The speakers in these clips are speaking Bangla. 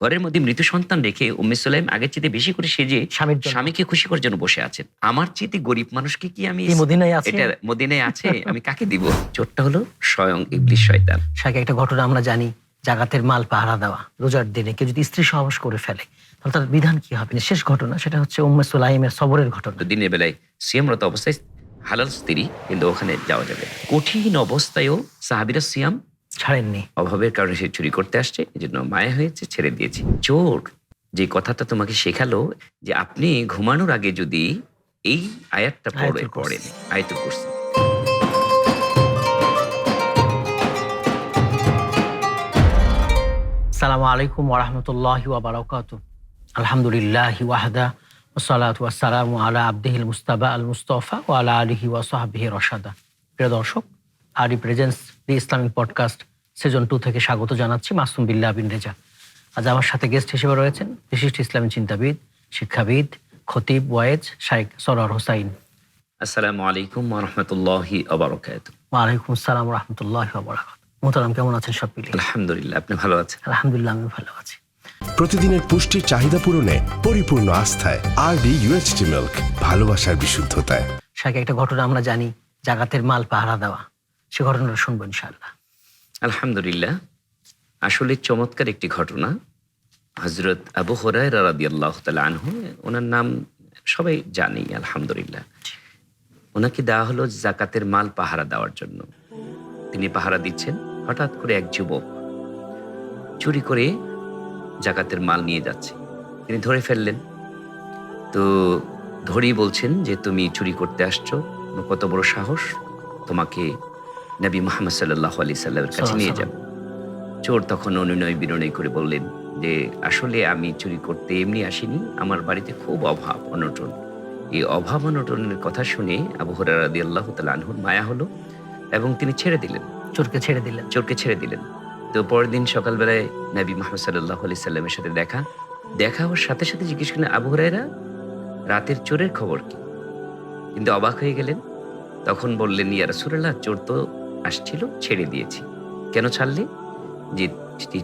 ঘরের মধ্যে মৃত সন্তান রেখে উম্মে সুলাইম আগের চেয়ে বেশি করে সেজে স্বামীর জন্য। স্বামীকে খুশি করার জন্য বসে আছেন। আমার চেয়ে গরিব মানুষকে কি আমি এই মদিনায় আছে? এটা মদিনায় আছে আমি কাকে দিব? চোরটা হলো স্বয়ং ইবলিস শয়তান। শাকে একটা ঘটনা আমরা জানি, জাকাতের মাল পাহারা দেওয়া। রোজার দিনে কেউ যদি স্ত্রী সহবাস করে ফেলে তাহলে তার বিধান কি হবে? শেষ ঘটনা সেটা হচ্ছে উম্মে সুলাইমের সবরের ঘটনা। তো দিনের বেলায় সিয়ামরত অবস্থায় হালাল স্ত্রী, কিন্তু ওখানে যাওয়া যাবে। কঠিন অবস্থায়ও সাহাবীরা সিয়াম ছাড়েননি। অভাবের কারণে সে চুরি করতে আসছে, এজন্য মায়া হয়েছে, ছেড়ে দিয়েছি। চোর যে কথাটা তোমাকে শেখালো যে আপনি ঘুমানোর আগে যদি এই আয়াতটা আয়াতুল কুরসি। পড়েন, আয়াতুল কুরসি। আসসালামু আলাইকুম ওয়া রাহমাতুল্লাহি ওয়া বারাকাতুহু। আলহামদুলিল্লাহি ওয়াহদা ওয়াসসালাতু ওয়াসসালামু আলা আবদিহিল মুস্তাবা আল মুস্তাফা ওয়া আলা আলিহি ওয়া সাহবিহি রাশাদা। প্রিয় দর্শক, আরই প্রেজেন্স দি ইসলামিক পডকাস্ট সিজন 2 থেকে স্বাগত জানাচ্ছি মাসুম বিল্লাহ বিন রেজা। আজ আমার সাথে গেস্ট হিসেবে রয়েছেন বিশিষ্ট ইসলামী চিন্তাবিদ, শিক্ষাবিদ, খতিব, ওয়াইজ শাইখ সরওয়ার হোসাইন। আসসালামু আলাইকুম ওয়া রাহমাতুল্লাহি ওয়া বারাকাতুহু। ওয়া আলাইকুম আসসালাম ওয়া রাহমাতুল্লাহি ওয়া বারাকাতুহু। মোহতারাম, কেমন আছেন সব মিলিয়ে? আলহামদুলিল্লাহ, আপনি ভালো আছেন? আলহামদুলিল্লাহ, আমি ভালো আছি। প্রতিদিনের পুষ্টির চাহিদা পূরণে পরিপূর্ণ আস্থায় আরডি UHT মিল্ক, ভালোবাসার বিশুদ্ধতায়। শাকে একটা ঘটনা আমরা জানি, জাকাতের মাল পাহারা দেওয়া। সে ঘটনাটা শুনবো ইনশাআল্লাহ। আলহামদুলিল্লাহ, আসলে চমৎকার একটি ঘটনা। হযরত আবু হুরায়রা রাদিয়াল্লাহু তাআলা আনহু, ওনার নাম সবাই জানি আলহামদুলিল্লাহ। ওনাকে দেওয়া হলো যাকাতের মাল পাহারা দেওয়ার জন্য। তিনি পাহারা দিচ্ছেন, হঠাৎ করে এক যুবক চুরি করে যাকাতের মাল নিয়ে যাচ্ছে। তিনি ধরে ফেললেন। তো ধরেই বলছেন যে তুমি চুরি করতে আসছো, কত বড় সাহস, তোমাকে নবী মুহাম্মদ সাল্লাল্লাহু আলাইহি সাল্লামের কাছে নিয়ে যাব। চোর তখন অনুনয় বিনয় করে বললেন যে আসলে আমি চুরি করতে এমনি আসিনি, আমার বাড়িতে খুব অভাব অনটন। এই অভাব অনটনের কথা শুনে আবু হুরায়রা রাদিয়াল্লাহু তাআলা আনহুর মায়া হলো এবং তিনি ছেড়ে দিলেন, চোরকে ছেড়ে দিলেন। চোরকে ছেড়ে দিলেন। তো পরের দিন সকালবেলায় নবী মুহাম্মদ সাল্লাল্লাহু আলাইহি সাল্লামের সাথে দেখা হওয়ার সাথে সাথে জিজ্ঞেস করলেন, আবু হুরায়রা, রাতের চোরের খবর কি? কিন্তু অবাক হয়ে গেলেন। তখন বললেন, ইয়া রাসূলুল্লাহ, চোর তো আসছিল, ছেড়ে দিয়েছি। কেন ছাড়লে? যে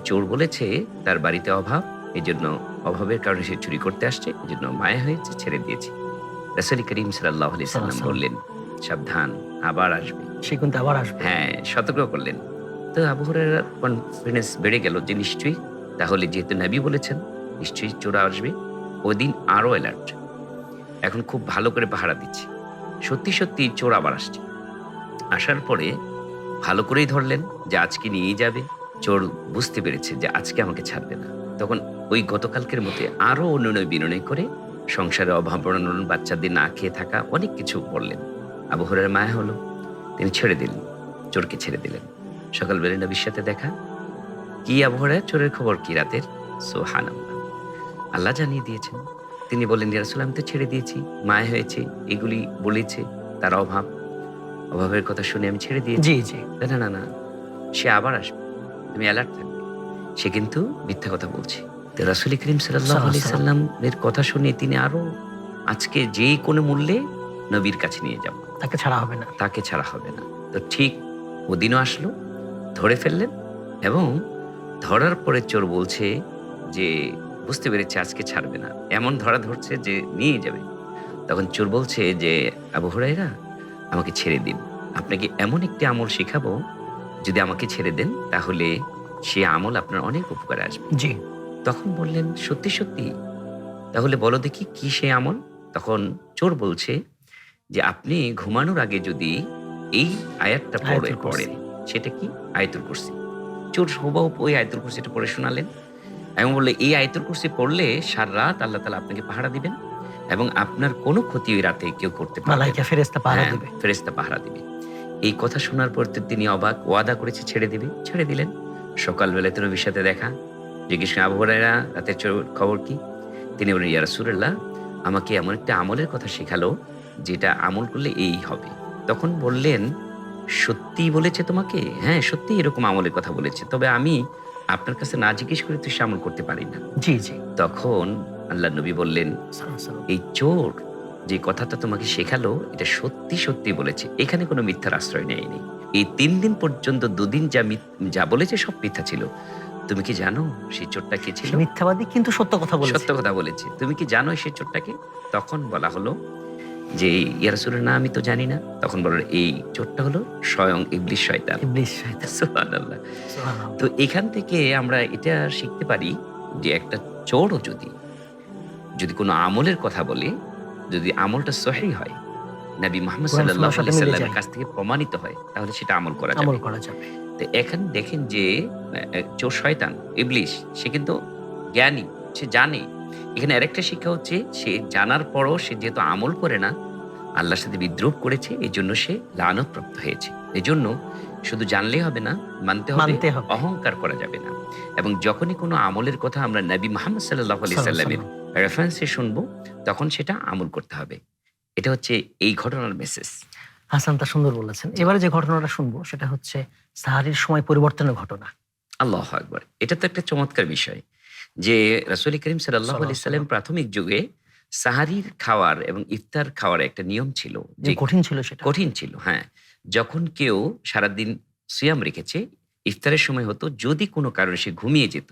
চোর বলেছে তার বাড়িতে অভাব, এই জন্য অভাবের কারণে সে চুরি করতে আসছে, এই জন্য মায়া হয়েছে, ছেড়ে দিয়েছি। রাসূল করিম সাল্লাল্লাহু আলাইহি সাল্লাম বললেন, সাবধান, আবার আসবে। সে কিন্তু আবার আসবে। হ্যাঁ, সতর্ক করলেন। তো আবু হুরায়রার কনফিডেন্স বেড়ে গেল যে নিশ্চয়ই, তাহলে যেহেতু নবী বলেছেন নিশ্চয়ই চোর আসবে। ওই দিন আরো অ্যালার্ট, এখন খুব ভালো করে পাহারা দিচ্ছে। সত্যি সত্যি চোর আবার আসছে। আসার পরে ভালো করেই ধরলেন যে আজকে নিয়েই যাবে। চোর বুঝতে পেরেছে যে আজকে আমাকে ছাড়বে না। তখন ওই গতকালকের মতো আরো অনুনয় বিনয় করে সংসারে অভাব অনটন, বাচ্চাদের না খেয়ে থাকা, অনেক কিছু বললেন। আবু হুরায়রার মায়া হলো, তিনি ছেড়ে দিলেন, চোরকে ছেড়ে দিলেন। সকালবেলা নবীর সাথে দেখা। কি আবু হুরায়রা, চোরের খবর কি রাতের? সুবহানাল্লাহ, আল্লাহ জানিয়ে দিয়েছেন। তিনি বললেন, ইয়া রাসূল, আমি তো ছেড়ে দিয়েছি, মায়া হয়েছে, এগুলি বলেছে তার অভাবের কথা শুনে আমি ছেড়ে দিয়েছি। জি জি। না না না, সে আবার আসবে, তুমি অ্যালার্ট থাকবে। সে কিন্তু মিথ্যা কথা বলছে। তো রাসূল করিম সাল্লাল্লাহু আলাইহি সাল্লামের কথা শুনে তিনি আরো আজকে যে কোনো মূল্যে নবীর কাছে নিয়ে যাব, তাকে ছাড়া হবে না। তাকে ছাড়া হবে না। তো ঠিক ওদিনও আসলো, ধরে ফেললেন এবং ধরার পরে চোর বলছে যে বুঝতে পেরেছে আজকে ছাড়বে না, এমন ধরছে যে নিয়ে যাবে। তখন চোর বলছে যে, আবু হুরায়রা, আমাকে ছেড়ে দিন, আপনাকে এমন একটি আমল শেখাবো, যদি আমাকে ছেড়ে দেন তাহলে সে আমল আপনার অনেক উপকারে আসবে। জি। তখন বললেন, সত্যি সত্যি? তাহলে বলো দেখি কি সেই আমল? তখন চোর বলছে যে আপনি ঘুমানোর আগে যদি এই আয়াতটা আয়াতুল কুরসি। পড়েন। সেটা কি? আয়াতুল কুরসি। চোর হুবহু ওই আয়াতুল কুরসিটা পড়ে শোনালেন এবং বললে, এই আয়াতুল কুরসি পড়লে সারা রাত আল্লাহ তাআলা আপনাকে পাহারা দিবেন এবং আপনার কোনো ক্ষতি ওই রাতে কেউ করতে পারবে না। মালাইকা ফেরেশতা পাহারা হ্যাঁ, দেবে। ফেরেশতা পাহারা দিবে। এই কথা শোনার পর তো তিনি অবাক, ওয়াদা করেছে ছেড়ে দিবে, ছেড়ে দিলেন। সকালবেলায় তো নবীর সাথে দেখা। জিজ্ঞেস করেন, আবু হুরায়রা, রাতের চোরের খবর কি? তিনি বলেন, ইয়া রাসূলুল্লাহ, আমাকে এমন একটা আমলের কথা শেখালো যেটা আমল করলে এই হবে। তখন বললেন, সত্যিই বলেছে তোমাকে? হ্যাঁ, সত্যিই এরকম আমলের কথা বলেছে, তবে আমি আপনার কাছে না জিজ্ঞেস করে তো সে আমল করতে পারি না। জি জি। তখন আল্লাহর নবী বললেন, এই চোর যে কথাটা তোমাকে শেখালো এটা সত্যি সত্যি বলেছে, এখানে কোনো মিথ্যার আশ্রয় নেয়নি। এই 3 দিন পর্যন্ত 2 দিন যা বলেছে সব মিথ্যা ছিল, তুমি কি জানো সেই চোরটা কে ছিল? সে মিথ্যাবাদী কিন্তু সত্য কথা বলেছে। সত্য কথা বলেছে। তুমি কি জানো সেই চোরটাকে? তখন বলা হলো যে, ইয়া রাসূলুল্লাহ, আমি তো জানি না। তখন বলল, এই চোরটা হলো স্বয়ং ইবলিস শয়তান। ইবলিস শয়তান। সুবহানাল্লাহ। সুবহানাল্লাহ। তো এখান থেকে আমরা এটা শিখতে পারি যে একটা চোরও যদি কোনো আমলের কথা বলে, যদি আমলটা সহিহ হয়, নবী মুহাম্মদ কোরআন সাল্লাল্লাহু সুন্নাহর সাথে আলাইহি মিলে সাল্লামের যায়। কাছ থেকে প্রমাণিত হয়, তাহলে সেটা আমল করা যাবে। আমল করা যাবে। তো এখানে দেখেন যে চোর শয়তান ইবলিস, সে কিন্তু জ্ঞানী, সে জানে। এখানে আরেকটা শিক্ষা হচ্ছে, সে জানার পরও সে যেহেতু আমল করে না, আল্লাহর সাথে বিদ্রোহ করেছে, এই জন্য সে লানতপ্রাপ্ত হয়েছে। এই জন্য শুধু জানলেই হবে না, মানতে মানতে হবে। অহংকার করা যাবে না। এবং যখনই কোনো আমলের কথা আমরা নবী মুহাম্মদ সাল্লাল্লাহু আলাইহি সাল্লামের রেফারেন্সে শুনবো, তখন সেটা আমল করতে হবে। এটা হচ্ছে এই ঘটনার মেসেজ। হাসান, তা সুন্দর বলেছেন। এবারে যে ঘটনাটা শুনবো সেটা হচ্ছে সাহারির সময় পরিবর্তনের ঘটনা। আল্লাহু আকবার। এটা তো একটা চমৎকার বিষয় যে রাসূল করিম সাল্লাল্লাহু আলাইহি সাল্লাম প্রাথমিক যুগে সাহারির খাওয়ার এবং ইফতার খাওয়ার একটা নিয়ম ছিল, যে কঠিন ছিল সেটা। কঠিন ছিল। হ্যাঁ, যখন কেউ সারাদিন সিয়াম রেখেছে, ইফতারের সময় হতো, যদি কোনো কারণে সে ঘুমিয়ে যেত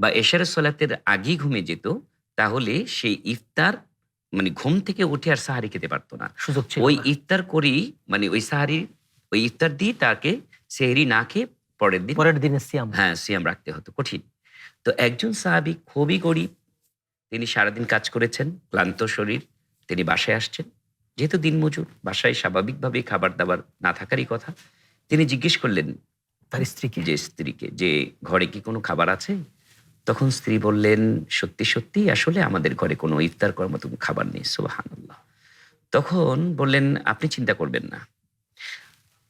বা এশারের সলাতের আগেই ঘুমিয়ে যেত, তাহলে সেই ইফতার মানে ঘুম থেকে উঠে আর সাহারি খেতে পারতো না। সুযোগ ছিল ওই না। ইফতার করেই মানে ওই সাহারি, ওই ইফতার দিয়ে তাকে সেহরি না খেয়ে পরের দিনে সিয়াম। হ্যাঁ, সিয়াম রাখতে হতো, কঠিন। তো একজন সাহাবী খুবই গরিব, তিনি সারাদিন কাজ করেছেন, ক্লান্ত শরীর, তিনি বাসায় আসছেন। যেহেতু দিনমজুর, বাসায় স্বাভাবিকভাবেই খাবার দাবার না থাকারই কথা। তিনি জিজ্ঞেস করলেন তার স্ত্রীকে। স্ত্রীকে যে, ঘরে কি কোনো খাবার আছে? তখন স্ত্রী বললেন, সত্যি সত্যি আসলে আমাদের ঘরে কোনো ইফতার করার মতো খাবার নেই। সুবহানাল্লাহ। তখন বললেন, আপনি চিন্তা করবেন না,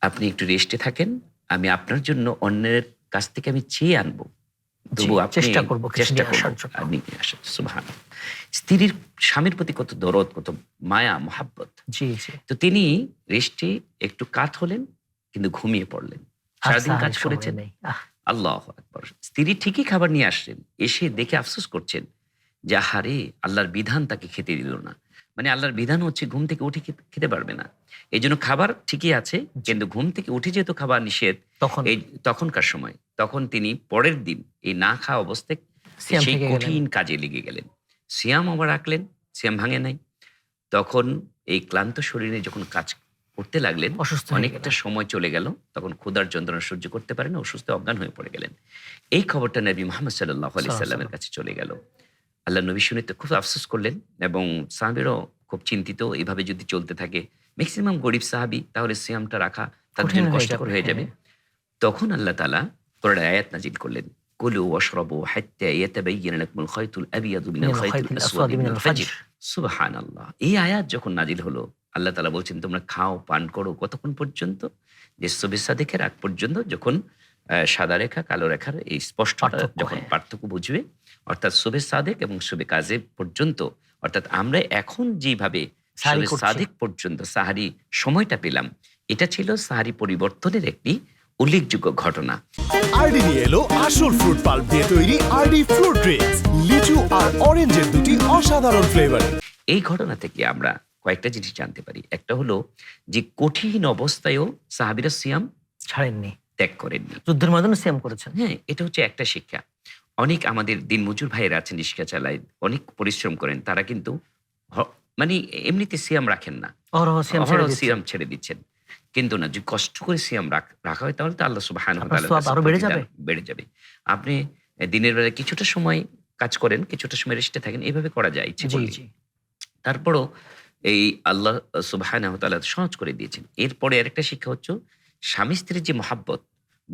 আপনি একটু রেস্টে থাকেন, আমি আপনার জন্য অন্যের কাছ থেকে আমি চেয়ে আনবো। তবু আপনি চেষ্টা করবো কিছু চেষ্টা নিয়ে আসার করবো জন্য। আপনি নিয়ে আসেন। সুবহানাল্লাহ। স্ত্রীর স্বামীর প্রতি কত দরদ, কত মায়া, মোহাব্বত। জি জি। তো তিনি রেস্টে একটু কাত হলেন, কিন্তু ঘুমিয়ে পড়লেন। আর সারাদিন কাজ সাহারির সময় করেছেন। নেই। আল্লাহু আকবার। স্ত্রী ঠিকই খাবার নিয়ে আসলেন, এসে দেখে আফসোস করছেন যে, আহারে, আল্লাহর বিধান তাকে খেতে দিল না। মানে আল্লাহর বিধান হচ্ছে ঘুম থেকে উঠে খেতে পারবে না। এই জন্য খাবার ঠিকই আছে, কিন্তু ঘুম থেকে উঠে যেহেতু খাবার নিষেধ, তখন এই তখনকার সময়, তখন তিনি পরের দিন এই না খাওয়া অবস্থায় সিয়াম সেই থেকে গেলেন। কঠিন কাজে লেগে গেলেন। সিয়াম আবার রাখলেন, সিয়াম ভাঙে নাই। তখন এই ক্লান্ত শরীরে যখন কাজ করতে লাগলেন, অসুস্থ হয়ে অনেকটা গেলেন। সময় চলে গেল, তখন ক্ষুধার যন্ত্রণা সহ্য করতে পারেন, অসুস্থ অজ্ঞান হয়ে পড়ে গেলেন। এই খবরটা নবী মুহাম্মদ সাল্লাল্লাহু আলাইহি সাল্লামের কাছে চলে গেল। আল্লাহ নবী শুনে তো খুব আফসোস করলেন, এবং সাহাবীরাও খুব চিন্তিত, এভাবে যদি চলতে থাকে, ম্যাক্সিমাম গরিব সাহাবী, তাহলে সিয়ামটা রাখা তাদের কঠিন জন্য হয়ে কষ্টকর হয়ে যাবে। তখন আল্লাহ তাআলা কোরআনে আয়াত নাজিল করলেন, কুলু ওয়াশরাবু হাত্তা ইয়াতাবায়্যানা লাকুমুল খায়তুল আবিয়াদু মিনাল খায়তিল আসওয়াদি মিনাল ফাজর। সুবহানাল্লাহ। এই আয়াত যখন নাজিল হলো, আল্লাহ তাআলা বলছেন, তোমরা খাও, পান করো কতক্ষণ পর্যন্ত? যে সুবহে সাদেকের আগ পর্যন্ত, যখন সাদা রেখা কালো রেখার এই স্পষ্টতা পার্থক্য, যখন হ্যাঁ। পার্থক্য বুঝবে, অর্থাৎ সুবহে সাদেক এবং সুবহে কাজেব পর্যন্ত, অর্থাৎ আমরা এখন যেভাবে সাহারি সুবহে করছি। সাদেক পর্যন্ত সাহারি সময়টা পেলাম, এটা ছিল সাহারি পরিবর্তনের একটি উল্লেখযোগ্য ঘটনা। আরডি নিয়ে এলো আসল ফ্রুট পাল্প দিয়ে তৈরি আরডি ফ্রুট ড্রিঙ্কস, লিচু আর অরেঞ্জের দুটি অসাধারণ ফ্লেভার। এই ঘটনা থেকে আমরা কয়েকটা জিনিস জানতে পারি। একটা হলো যে কঠিন অবস্থায়ও সাহাবীরা সিয়াম ছাড়েননি, ত্যাগ করেননি। যুদ্ধের ময়দানে সিয়াম করেছেন। হ্যাঁ, এটা হচ্ছে একটা শিক্ষা। অনেক আমাদের দিনমজুর ভাইয়েরা আছেন, রিক্সা চালায়, অনেক পরিশ্রম করেন, তারা কিন্তু মানে এমনিতে সিয়াম রাখেন না, অহরহ সিয়াম ছেড়ে অহরহ দিচ্ছেন। সিয়াম ছেড়ে দিচ্ছেন। কিন্তু না, যদি কষ্ট করে সিয়াম রাখা হয়, তাহলে তো আল্লাহ সুবহানাহু ওয়া আপনার তাআলার সওয়াব কাছে আরো বেড়ে প্রতিদান যাবে। বেড়ে যাবে। আপনি দিনের বেলায় কিছুটা সময় কাজ করেন, কিছুটা সময় রেস্টে থাকেন, এভাবে করা যায় ইচ্ছে জি করলে। জি। তারপরও এই আল্লাহ সুবহানাহু ওয়া তাআলা সহজ করে দিয়েছেন। এরপরে আরেকটা শিক্ষা হচ্ছে, স্বামী স্ত্রীর যে মহাব্বত,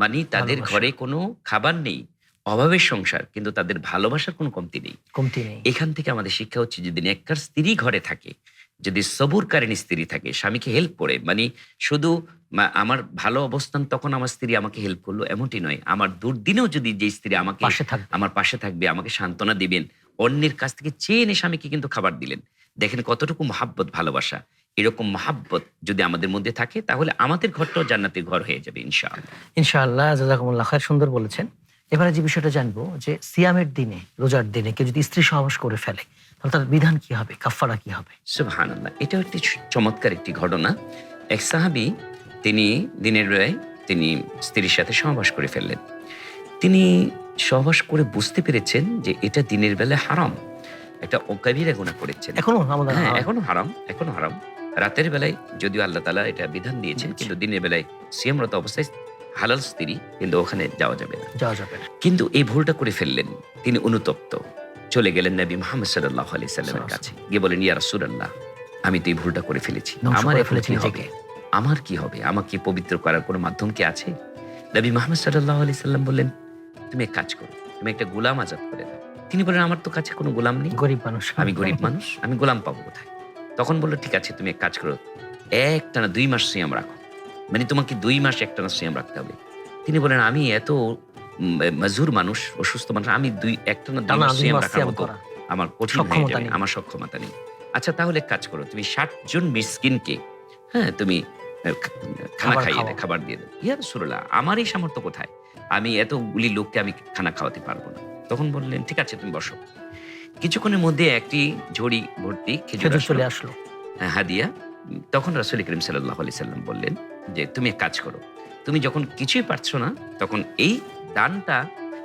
মানে তাদের ভালোবাসা। ঘরে কোনো খাবার নেই, অভাবের সংসার, কিন্তু তাদের ভালোবাসার কোনো কমতি নেই। কমতি নেই। এখান থেকে আমাদের শিক্ষা হচ্ছে, যদি নেককার স্ত্রী ঘরে থাকে, যদি সবুরকারিনী স্ত্রী থাকে, স্বামীকে হেল্প করে, মানে শুধু আমার ভালো অবস্থান তখন আমার স্ত্রী আমাকে হেল্প করলো এমনটি নয়, আমার দুর্দিনেও যদি যে স্ত্রী আমাকে পাশে থাকবে। আমার পাশে থাকবে, আমাকে সান্ত্বনা দিবেন, অন্যের কাছ থেকে চেয়ে এনে স্বামীকে কিন্তু খাবার দিলেন। দেখেন কতটুকু মহাব্বত, ভালোবাসা। এরকম মহাব্বত যদি আমাদের মধ্যে থাকে, তাহলে আমাদের ঘরটাও জান্নাতের ঘর হয়ে যাবে ইনশাআল্লাহ। ইনশাআল্লাহ, জাযাকুমুল্লাহ খায়র, সুন্দর বলেছেন। এবারে যে বিষয়টা জানবো, যে সিয়ামের দিনে, রোজার দিনে কেউ যদি স্ত্রী সহবাস করে ফেলে, তাহলে তার বিধান কি হবে, কাফফারা কি হবে? সুবহানাল্লাহ। এটাও একটি চমৎকার একটি ঘটনা। এক সাহাবী, তিনি দিনের বেলায় তিনি স্ত্রীর সাথে সহবাস করে ফেললেন। তিনি সহবাস করে বুঝতে পেরেছেন যে এটা দিনের বেলা হারাম, একটা কাবীরা গুনাহ করেছেন। এখনো আমাদের হ্যাঁ, এখনো হারাম। রাতের বেলায় যদিও আল্লাহ তাআলা এটা বিধান দিয়েছেন, কিন্তু দিনের বেলায় সিয়ামরত অবস্থায় হালাল স্ত্রী, কিন্তু ওখানে যাওয়া যাবে না। কিন্তু এই ভুলটা করে ফেললেন। তিনি অনুতপ্ত, চলে গেলেন নবী মুহাম্মদ সাল্লাল্লাহু আলাইহি সাল্লামের কাছে, গিয়ে বলেন, ইয়া রাসূলুল্লাহ, আমি তো এই ভুলটা করে ফেলেছি, আমার এখন কি হবে? আমার কি হবে? আমাকে পবিত্র করার কোনো মাধ্যম কি আছে? নবী মুহাম্মদ সাল্লাল্লাহু আলাইহি সাল্লাম বললেন, তুমি এক কাজ করো, তুমি একটা গোলাম আজাদ করে দাও। তিনি বলেন, আমার তো কাছে কোনো গোলাম নেই, গরিব মানুষ, আমি গরিব মানুষ, আমি গোলাম পাবো কোথায়? তখন বললো, ঠিক আছে, তুমি এক কাজ করো, একটানা 2 মাস সিয়াম রাখো, মানে তোমাকে 2 মাস একটানা সিয়াম রাখতে হবে। তিনি বলেন, আমি এত মাজুর মানুষ, অসুস্থ মানুষ, আমি একটানা 2 মাস সিয়াম রাখার মতো আমার কঠিন হয়ে যাবে, আমার সক্ষমতা নেই। আচ্ছা, তাহলে এক কাজ করো, তুমি 60 জন মিসকিনকে তুমি খানা খাইয়ে দাও, খাবার দিয়ে দাও। ইয়া রাসূলুল্লাহ, আমার এই সামর্থ্য কোথায়? আমি এতগুলি লোককে আমি খানা খাওয়াতে পারবো না। তখন বললেন, ঠিক আছে, তুমি বসো। কিছুক্ষণের মধ্যে একটি ঝুড়ি ভর্তি খেজুর চলে আসলো, হাদিয়া। তখন রাসূল করিম সাল্লাল্লাহু আলাইহি সাল্লাম বললেন যে, তুমি এক কাজ করো, তুমি যখন কিছুই পারছো না, তখন এই দানটা,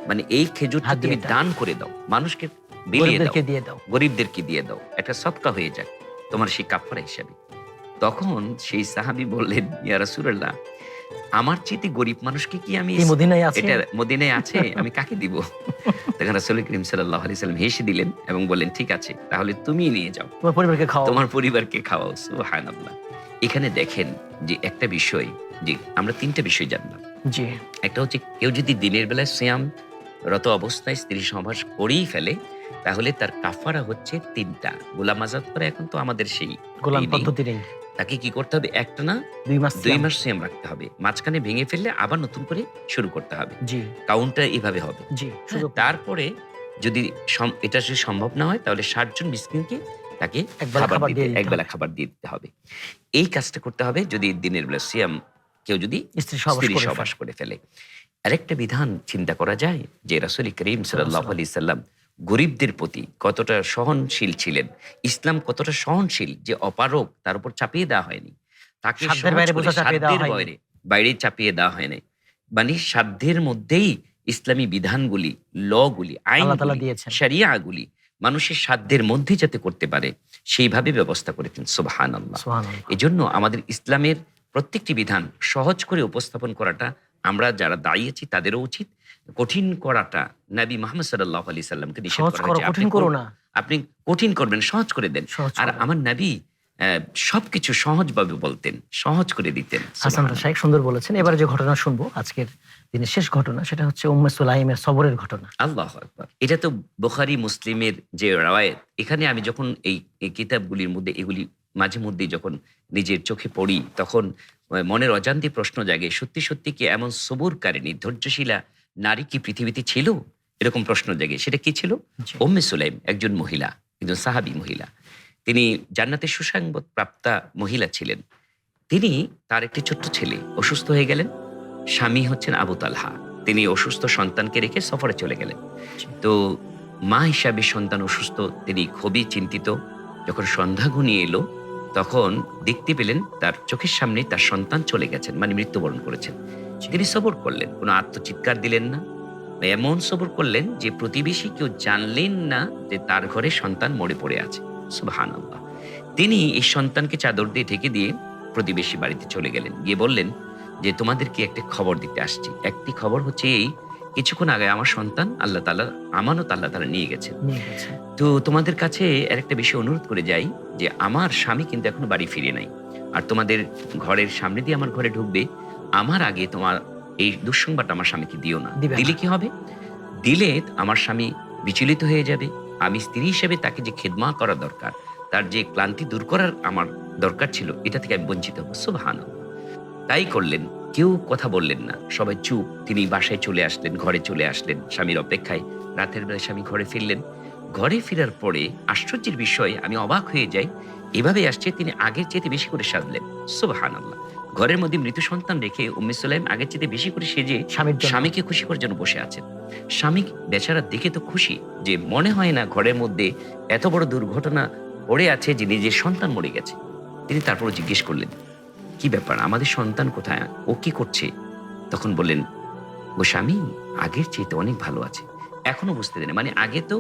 মানে এই খেজুরটা তুমি দান করে দাও, মানুষকে দিয়ে দাও, গরিবদেরকে দিয়ে দাও, একটা সদকা হয়ে যাক তোমার সেই কাফারা হিসাবে। তখন সেই সাহাবী বললেন, ইয়া রাসূলুল্লাহ, আমার চেয়ে গরিব মানুষকে কি আমি মদিনায় আছে, আমি কাকে দিব? তখন রাসূল করিম সাল্লাল্লাহু আলাইহি সাল্লাম হেসে দিলেন এবং বললেন, ঠিক আছে, তাহলে তুমি নিয়ে যাও, তোমার পরিবারকে খাওয়াও। সুবহানাল্লাহ। এখানে দেখেন যে একটা বিষয়, যে আমরা 3টা বিষয় জানলাম। জি, একটা হচ্ছে, কেউ যদি দিনের বেলায় সিয়াম রত অবস্থায় স্ত্রী সহবাস করেই ফেলে, তাহলে তার কাফারা হচ্ছে 3টা। গোলাম আজাদ করা এখন তো আমাদের সেই গোলাম পদ্ধতি নেই, তাকে কি করতে হবে? একটানা 2 মাস সিয়াম রাখতে হবে, মাঝখানে ভেঙে ফেললে আবার নতুন করে শুরু করতে হবে। জি, কাউন্টার এইভাবে হবে। জি, তারপরে যদি এটা যদি সম্ভব না হয়, তাহলে 60 জন মিসকিনকে তাকে একবেলা খাবার দিয়ে দিতে হবে। এই কাজটা করতে হবে যদি দিনের বেলা সিয়াম কেউ যদি স্ত্রী সহবাস করে ফেলে। আরেকটা বিধান চিন্তা করা যায় যে রাসূল করিম সাল্লাল্লাহু আলাইহি সাল্লাম গরিবদের প্রতি কতটা সহনশীল ছিলেন, ইসলাম কতটা সহনশীল, যে অপারগ তার উপর চাপিয়ে দেওয়া হয়নি, তাকে বাইরে চাপিয়ে দেওয়া হয়নি, মানে সাধ্যের মধ্যেই ইসলামী বিধানগুলি, লগুলি, আইনগুলি, শরিয়াগুলি মানুষের সাধ্যের মধ্যে যাতে করতে পারে সেইভাবে ব্যবস্থা করেছেন। সুবহানাল্লাহ। এজন্য আমাদের ইসলামের প্রত্যেকটি বিধান সহজ করে উপস্থাপন করাটা আমরা যারা দায়ী আছি তাদেরও উচিত। কঠিন করাটা নবী মুহাম্মদ সাল্লাল্লাহু আলাইহি সাল্লামকে নিষেধ করা হয়েছে, আপনি কঠিন করবেন, সহজ করে দেন। আর আমার নবী সবকিছু সহজভাবে বলতেন, সহজ করে দিতেন। হাসান শাইখ সুন্দর বলেছেন। এবারে যে ঘটনা শুনবো, আজকের দিনের শেষ ঘটনা, সেটা হচ্ছে উম্মে সুলাইমের সবরের ঘটনা। আল্লাহু আকবার। এটা তো বুখারী মুসলিমের যে রাওয়ায়াত, এখানে আমি যখন এই কিতাবগুলির মধ্যে এগুলি মাঝে মধ্যে যখন নিজের চোখে পড়ি, তখন মনের অজান্তে প্রশ্ন জাগে, সত্যি সত্যি কি এমন সবুরকারিণী, ধৈর্যশীলা নারী কি পৃথিবীতে ছিল? এরকম প্রশ্ন জাগে। সেটা কি ছিল? উম্মে সুলাইম একজন মহিলা, একজন সাহাবী মহিলা। তিনি জান্নাতের সুসংবাদ প্রাপ্তা মহিলা ছিলেন। তিনি, তার একটি ছোট্ট ছেলে অসুস্থ হয়ে গেলেন। স্বামী হচ্ছেন আবু তালহা। তিনি অসুস্থ সন্তানকে রেখে সফরে চলে গেলেন। তো মা হিসাবে সন্তান অসুস্থ, তিনি খুবই চিন্তিত। যখন সন্ধ্যা ঘনিয়ে এলো, তখন দেখতে পেলেন তার চোখের সামনে তার সন্তান চলে গেছেন, মানে মৃত্যুবরণ করেছেন। তিনি সবর করলেন, কোনো আত্মচিৎকার দিলেন না, এমন সবর করলেন যে প্রতিবেশী কেউ জানলেন না যে তার ঘরে সন্তান মরে পড়ে আছে। সুবহানাল্লাহ। তিনি এই সন্তানকে চাদর দিয়ে ঢেকে দিয়ে প্রতিবেশী বাড়িতে চলে গেলেন, গিয়ে বললেন যে তোমাদেরকে একটা খবর দিতে আসছি। একটি খবর হচ্ছে এই, কিছুক্ষণ আগে আমার সন্তান আল্লাহ তাআলা আমানত আল্লাহ তাআলা নিয়ে গেছেন। তো তোমাদের কাছে আরেকটা বিষয় অনুরোধ করে যাই যে আমার স্বামী কিন্তু এখনো বাড়ি ফিরে নাই, আর তোমাদের ঘরের সামনে দিয়ে আমার ঘরে ঢুকবে, আমার আগে তোমার এই দুঃসংবাদটা আমার স্বামীকে দিও না। দিলে কি হবে? দিলে আমার স্বামী বিচলিত হয়ে যাবে। আমি স্ত্রী হিসেবে তাকে যে খেদমত করা দরকার, তার যে ক্লান্তি দূর করার আমার দরকার ছিল, এটা থেকে আমি বঞ্চিত হব। সুবহানাল্লাহ। তাই করলেন, কেউ কথা বললেন না, সবাই চুপ। তিনি বাসায় চলে আসলেন, ঘরে চলে আসলেন স্বামীর অপেক্ষায়। রাতের বেলায় স্বামী ঘরে ফিরলেন। ঘরে ফেরার পরে আশ্চর্যের বিষয়, আমি অবাক হয়ে যাই, এভাবে আসছে তিনি আগের চেয়ে বেশি করে সাজলেন। সুবহানাল্লাহ। ঘরের মধ্যে মৃত সন্তান রেখে উম্মে সুলাইম আগের চেয়ে বেশি করে সেজে স্বামীকে খুশি করার জন্য বসে আছেন। স্বামী বেচারা দেখে তো খুশি, যে মনে হয় না ঘরের মধ্যে এত বড় দুর্ঘটনা পড়ে আছে যে নিজের সন্তান মরে গেছে। তিনি তারপর জিজ্ঞেস করলেন, কি ব্যাপার, আমাদের সন্তান কোথায়, ও কি করছে? তখন বললেন, ও স্বামী আগের চেয়ে অনেক ভালো আছে, এখনো বুঝতে দেয় না। মানে আগে তো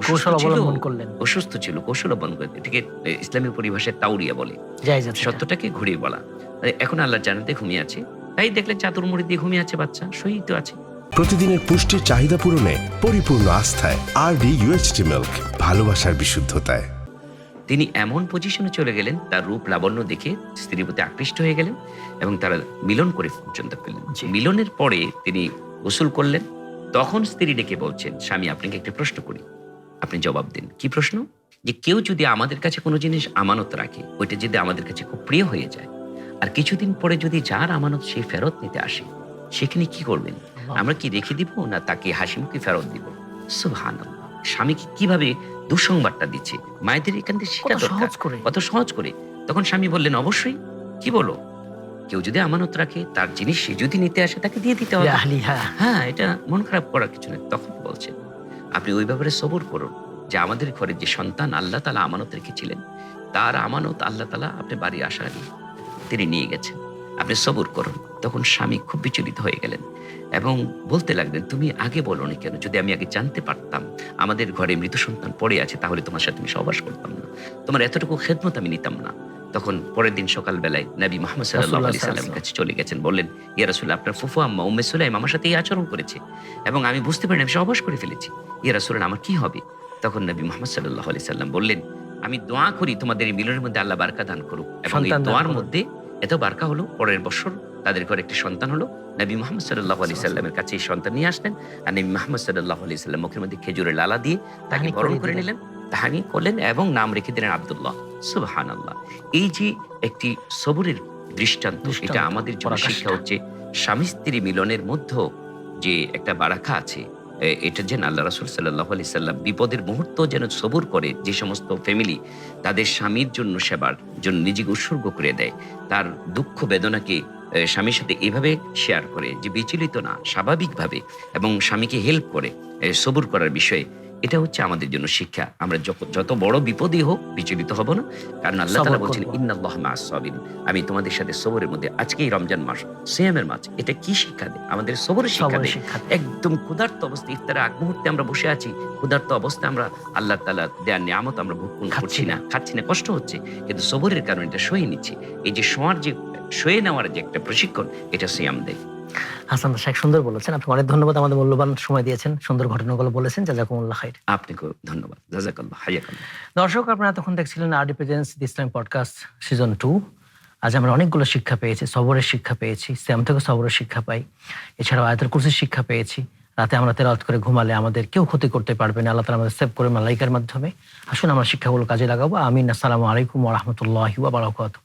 অসুস্থ কৌশল ছিল, অবলম্বন করলেন। অসুস্থ ছিল, কৌশল অবলম্বন করতে, এটাকে ইসলামী পরিভাষায় তাউরিয়া বলে, জায়েজ আছে এটা। সত্যটাকে ঘুরিয়ে বলা। এখন আল্লাহর জান্নাতে ঘুমিয়ে আছে, তাই দেখলেন চাদর মুড়ি দিয়ে ঘুমিয়ে আছে, বাচ্চা সই তো আছে। প্রতিদিনের পুষ্টির চাহিদা পূরণে পরিপূর্ণ আস্থায় আরডি ইউএইচটি মিল্ক, ভালোবাসার বিশুদ্ধতায়। তিনি এমন পজিশনে চলে গেলেন, তার রূপ লাবণ্য দেখে স্ত্রীর প্রতি আকৃষ্ট হয়ে গেলেন এবং তারা মিলন করে পর্যন্ত পেলেন। জি। মিলনের পরে তিনি গোসল করলেন। তখন স্ত্রী ডেকে বলছেন, স্বামী আপনাকে একটা প্রশ্ন করি, আপনি জবাব দিন। কি প্রশ্ন? যে কেউ যদি আমাদের কাছে কোনো জিনিস আমানত রাখে, ওইটা যদি আমাদের কাছে খুব প্রিয় হয়ে যায়, আর কিছুদিন পরে যদি যার আমানত সে ফেরত নিতে আসে, সেখানে কি করবেন? আমরা কি রেখে দিব, না তাকে হাসিমুখে ফেরত দিব? সুবহানাল্লাহ। স্বামীকে কিভাবে দুঃসংবাদটা দিচ্ছে, মায়েদের এখান থেকে শেখা কত দরকার, সহজ করে। কত সহজ করে। তখন স্বামী বললেন, অবশ্যই। কি বলো? কেউ যদি আমানত রাখে, তার জিনিস সে যদি নিতে আসে, তাকে দিয়ে দিতে হবে। আহলিহা। হ্যাঁ, এটা মন খারাপ করার কিছু নেই। তখন বলছেন, আপনি ওই ব্যাপারে সবর করুন যে আমাদের ঘরে যে সন্তান আল্লাহ তাআলা আমানত রেখেছিলেন, তার আমানত আল্লাহ তাআলা আপনি বাড়ি আসার আগে তিনি নিয়ে গেছেন, আপনি সবর করুন। তখন স্বামী খুব বিচলিত হয়ে গেলেন এবং বলতে লাগলেন, তুমি আগে বলোনি কেন? যদি আমি আগে জানতে পারতাম আমাদের ঘরে মৃত সন্তান পড়ে আছে, তাহলে তোমার সাথে আমি সহবাস করতাম না, তোমার এতটুকু খেদমত আমি নিতাম না। তখন পরের দিন সকালবেলায় নবী মুহাম্মদ সাল্লাল্লাহু আলাইহি সাল্লামের কাছে চলে গেছেন, বললেন, ইয়া রাসূলুল্লাহ, আপনার ফুফু আম্মা উম্মে সুলাইম আমার সাথে এই আচরণ করেছে এবং আমি বুঝতে পারিনি, আমি সহবাস করে ফেলেছি। ইয়া রাসূলুল্লাহ, আমার কি হবে? তখন নবী মুহাম্মদ সাল্লাল্লাহু আলাইহি সাল্লাম বললেন, আমি দোয়া করি তোমাদের এই মিলনের মধ্যে আল্লাহ বারকা দান করুক, এবং এই সন্তান দান দোয়ার করুন। মধ্যে এত বারকা হলো, পরের বছর তাদের ঘরে একটি সন্তান হলো। নবী মুহাম্মদ সাল্লাল্লাহু আলাইহি সাল্লামের কাছে এই সন্তান নিয়ে আসলেন, আর নবী মুহাম্মদ সাল্লাল্লাহু আলাইহি সাল্লাম মুখের মধ্যে খেজুরের লালা দিয়ে তাকে তাহানি বরণ করে করে দিলেন। নিলেন, তাহানি করলেন এবং নাম রেখে দিলেন আব্দুল্লাহ। সুবহানাল্লাহ। এই যে একটি সবরের দৃষ্টান্ত, এটা আমাদের জন্য পরাকাষ্ঠা। শিক্ষা হচ্ছে স্বামী স্ত্রী মিলনের মধ্যে যে একটা বারাকা আছে, এটা যেন আল্লাহ রাসূল সাল্লাল্লাহু আলাইহি সাল্লাম বিপদের মুহূর্ত যেন সবর করে, যে সমস্ত ফ্যামিলি তাদের স্বামীর জন্য সেবার জন্য নিজেকে উৎসর্গ করে দেয়, তার দুঃখ বেদনাকে স্বামীর সাথে এভাবে শেয়ার করে যে বিচলিত না, স্বাভাবিকভাবে, এবং স্বামীকে হেল্প করে সবর করার বিষয়ে, এটা হচ্ছে আমাদের জন্য শিক্ষা। আমরা যত বড় বিপদই হোক বিচলিত হব না, কারণ আল্লাহ সবর তাআলা বলছেন, করব। ইন্নাল্লাহা মা'আস সাবিরিন, আমি তোমাদের সাথে সবরের মধ্যে। আজকেই রমজান মাস, সিয়ামের মাস, এটা কি শিক্ষা দেয়? আমাদের সবরের শিক্ষা সবরের দেয়। শিক্ষা। একদম ক্ষুধার্ত অবস্থায়, ইফতারের আগ মুহূর্তে আমরা বসে আছি, ক্ষুধার্ত অবস্থায় আমরা আল্লাহ তাআলা দেয়ার নিয়ামত আমরা ভোগ করছি না, খাচ্ছি না, কষ্ট হচ্ছে, কিন্তু সবরের কারণে এটা সয়ে নিচ্ছি। এই যে সয়ে নেওয়ার যে একটা প্রশিক্ষণ, এটা সিয়াম দেয়। হাসান শেখ সুন্দর বলেছেন। আপনাকে অনেক ধন্যবাদ, আমাদের মূল্যবান সময় দিয়েছেন, সুন্দর ঘটনাগুলো বলেছেন। জাযাকুমুল্লাহ খাইর। আপনাকেও ধন্যবাদ। জাযাকাল্লাহ, হায়াকাল্লাহ। দর্শক, আপনারা তখন দেখছিলেন আরডি প্রেজেন্স দি ইসলাম পডকাস্ট সিজন 2। আজ আমরা অনেকগুলো শিক্ষা পেয়েছি, সবরের শিক্ষা পেয়েছি, সিয়াম থেকে সবরের শিক্ষা পাই, এছাড়াও আয়াতুল কুরসির শিক্ষা পেয়েছি। রাতে আমরা তেলাওয়াত করে ঘুমালে আমাদের কেউ ক্ষতি করতে পারবে না, আল্লাহ তাআলা আমাদের সেভ করে মালাইকার মাধ্যমে। আসুন আমরা শিক্ষাগুলো কাজে লাগাবো। আমিন। আসসালামু আলাইকুম ওয়া রাহমাতুল্লাহি ওয়া বারাকাতুহু।